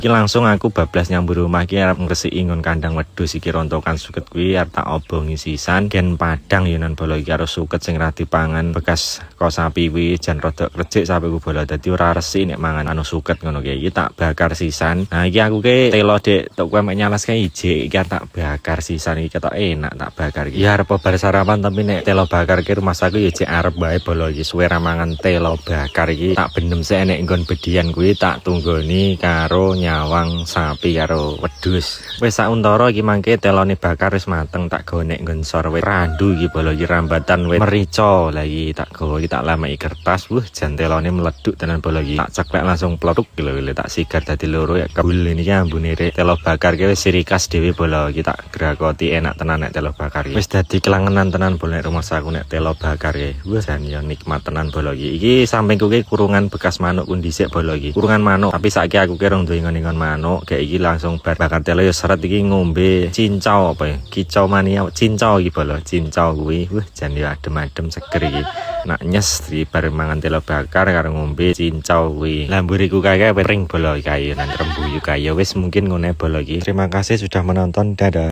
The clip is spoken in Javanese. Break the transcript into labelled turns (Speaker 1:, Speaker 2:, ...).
Speaker 1: Iki langsung aku bablas nyambur rumah iki arep ngresiki ngon kandang wedhus iki rontokan suket kuwi arep tak obongi sisan gen padang yo nan bolo iki karo suket sing ra dipangan bekas kok sapi kuwi jan rodok krecik sapi ku bolo dadi ora resik nek mangan anu suket ngono ki iki tak bakar sisan. Nah iki aku ke telo dek tok kowe mek nyalas kae ijik iki tak bakar sisan iki ketok enak tak bakar iki. Ya arep bar sarapan tapi nek telo bakar ki rumah saku yo jek arep bae bolo iki suwe ra mangan telo bakar iki tak benem sik nek nggon bedian kuwi tak tunggoni karo nyawang sapi karo wedhus. Wis sak untara iki mangke telone bakar wis mateng tak gonek nggon sor wis randu iki bolo iki rambatan wis merica. Lah iki tak gowo iki tak lameki kertas. Jan telone meleduk tenan bolo iki. Tak ceklek langsung plotuk lho tak sigar dadi loro ya kebul ini ki ambune rek telo bakar ki wis ciri khas dhewe bolo iki tak grakoti enak tenan nek telo bakar iki. Wis dadi kelangenan tenan bolo nek rumah saku nek telo bakar ki. Jan yo nikmat tenan bolo iki. Iki sampingku ki kurungan bekas manuk ku dhisik bolo iki. Kurungan manuk tapi saiki aku ki rong duwe ngon manuk kayak iki langsung bakar telo ya seret iki ngombe cincau apa ya kicau mania cincau iki bolo cincau kuwi jan ya adem-adem seger iki nak nyes di bareng mangan telo bakar karo ngombe cincau kuwi lah mburiku kae ring bolo kae nang rembuyu kae wis mungkin ngene bolo iki. Terima kasih sudah menonton, dadah.